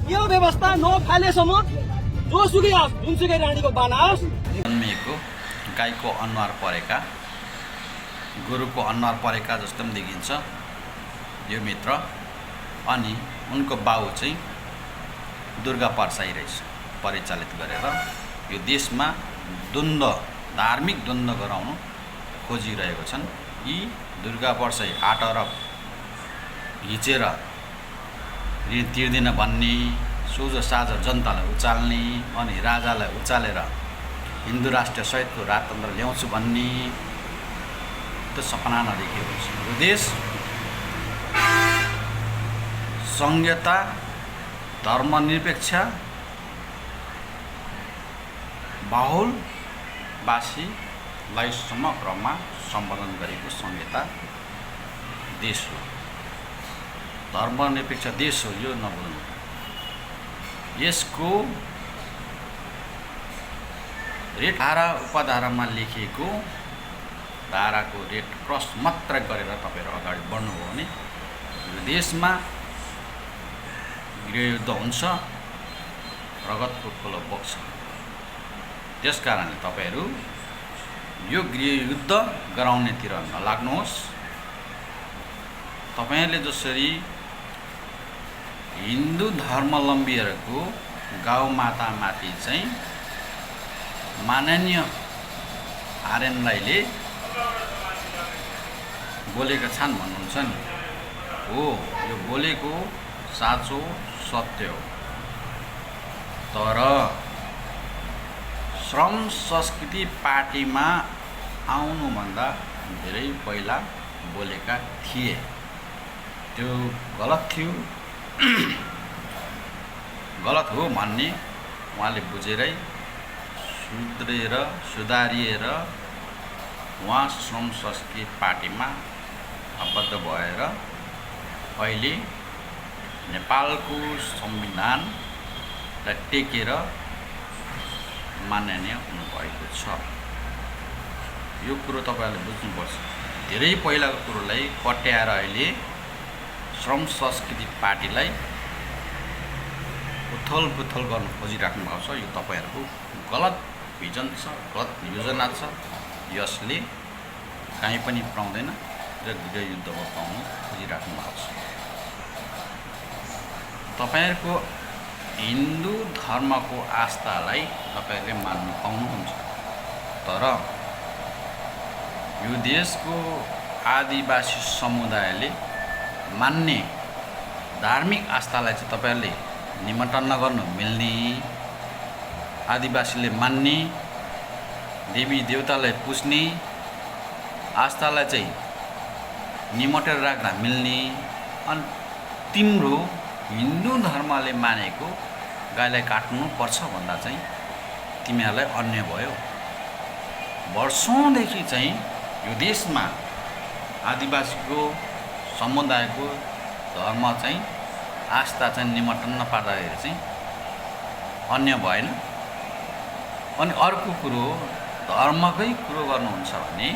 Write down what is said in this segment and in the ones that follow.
यो व्यवस्था नफालेसम्म जोसुकै आओस् जुनसुकै रानीको बाना आओस्। जन्मिएको गाईको अनुहार परेका गोरुको अनुहार परेका जस्तो पनि देखिन्छ यो मित्र। अनि उनको बाउ चाहिँ दुर्गा परसाई रहेछ परिचालित गरेर यो देशमा द्वन्द्व धार्मिक द्वन्द्व गराउनु खोजिरहेको छन्। यी दुर्गा परसाई 8 अरब हिचेर ऋण तिर्दिन भन्ने, सोझो साझो जनतालाई उचाल्ने अनि राजालाई उचालेर हिन्दू राष्ट्र सहितको राजतन्त्र ल्याउँछु भन्ने त्यो सपना नदेखेको छ। यो देश संहिता धर्मनिरपेक्ष बाहुलवासीलाई समग्रमा सम्बोधन गरेको संहिता देश हो, धर्मनिरपेक्ष देश हो। यो नबोल्नु। यसको रेट धारा उपधारामा लेखिएको धाराको रेट क्रस मात्र गरेर तपाईँहरू अगाडि बढ्नुभयो भने यो देशमा गृहयुद्ध हुन्छ, रगतको खोलो बग्छ। त्यस कारणले तपाईँहरू यो गृहयुद्ध गराउनेतिर नलाग्नुहोस्। तपाईँहरूले जसरी हिन्दू धर्मावलम्बीहरूको गाउँमातामाथि चाहिँ माननीय आर्यन राईले बोलेका छन् भन्नुहुन्छ नि, हो यो बोलेको साँचो सत्य हो। तर श्रम संस्कृति पार्टीमा आउनुभन्दा धेरै पहिला बोलेका थिए। त्यो गलत थियो, गलत हो भन्ने उहाँले बुझेरै सुधारिएर उहाँ श्रम संस्कृति पार्टीमा आबद्ध भएर अहिले नेपालको संविधानलाई टेकेर माननीय हुनुभएको छ। यो कुरो तपाईँहरूले बुझ्नुपर्छ। धेरै पहिलाको कुरोलाई कट्याएर अहिले श्रम संस्कृति पार्टीलाई उथलपुथल गर्न खोजिराख्नु भएको छ। यो तपाईँहरूको गलत भिजन छ, गलत योजना छ। यसले कहीँ पनि पाउँदैन र गृहयुद्धमा पाउनु खोजिराख्नु भएको छ। तपाईँहरूको हिन्दू धर्मको आस्थालाई तपाईँहरूले मान्नु पाउनुहुन्छ, तर यो देशको आदिवासी समुदायले मान्ने धार्मिक आस्थालाई चाहिँ तपाईँहरूले निमन्त्रण नगर्नु मिल्ने, आदिवासीले मान्ने देवी देवतालाई पुज्ने आस्थालाई चाहिँ निमटेर राख्दा मिल्ने। अनि तिम्रो हिन्दू धर्मले मानेको गाईलाई काट्नुपर्छ भन्दा चाहिँ तिमीहरूलाई अन्याय भयो। वर्षौँदेखि चाहिँ यो देशमा आदिवासीको समुदायको धर्म चाहिँ आस्था चाहिँ निमन्त्रण नपार्दाखेरि चाहिँ अन्याय भएन। अनि अर्को कुरो धर्मकै कुरो गर्नुहुन्छ भने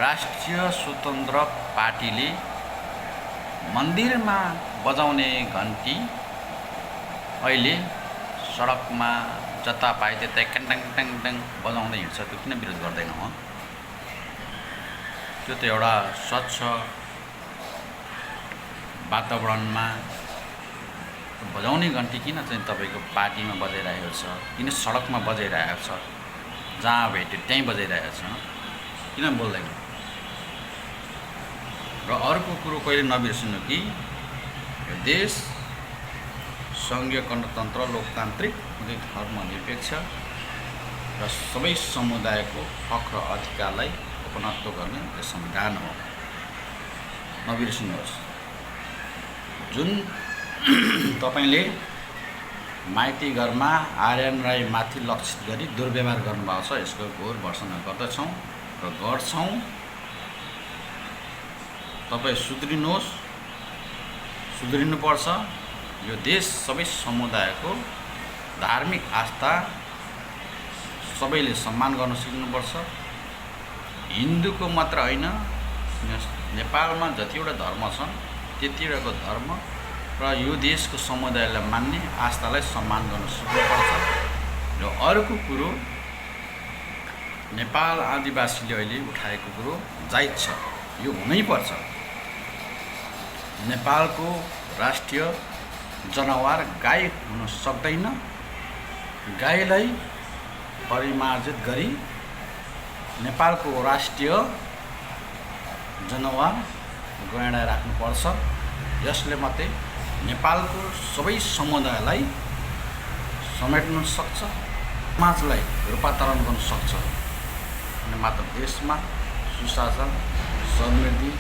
राष्ट्रिय स्वतन्त्र पार्टीले मन्दिरमा बजाउने घन्टी अहिले सडकमा जता पाए त्यतै ट्याङ ट्याङ ट्याङ बजाउँदै हिँड्छ। त्यो किन विरोध गर्दैन हो? त्यो त एउटा स्वच्छ वातावरणमा बजाउने घन्टी किन चाहिँ तपाईँको पार्टीमा बजाइरहेको छ, किन सडकमा बजाइरहेको छ, जहाँ भेट्यो त्यहीँ बजाइरहेको छ, किन बोल्दैन? र अर्को कुरो कहिले नबिर्सनु कि यो देश सङ्घीय गणतन्त्र लोकतान्त्रिक धर्मनिरपेक्ष र सबै समुदायको हक र अधिकारलाई अपनत्व गर्ने यो संविधान हो, नबिर्सनुहोस्। जुन तपाईँले माइती घरमा आर्यन राई माथि लक्षित गरी दुर्व्यवहार गर्नुभएको छ, यसको घोर भर्त्सना गर्दछौँ र गर्छौँ। तपाईँ सुध्रिनुहोस्, सुध्रिनुपर्छ। यो देश सबै समुदायको धार्मिक आस्था सबैले सम्मान गर्न सिक्नुपर्छ। हिन्दूको मात्र होइन, नेपालमा जतिवटा धर्म छन् त्यतिवटाको धर्म र यो देशको समुदायलाई मान्ने आस्थालाई सम्मान गर्न सक्नुपर्छ। र अर्को कुरो, नेपाल आदिवासीले अहिले उठाएको कुरो जायज छ, यो हुनैपर्छ। नेपालको राष्ट्रिय जनावर गाई हुन सक्दैन। गाईलाई परिमार्जित गरी नेपालको राष्ट्रिय जनावर गैँडा राख्नुपर्छ। यसले मात्रै नेपालको सबै समुदायलाई समेट्न सक्छ, समाजलाई रूपान्तरण गर्न सक्छ अनि मात्र देशमा सुशासन, समृद्धि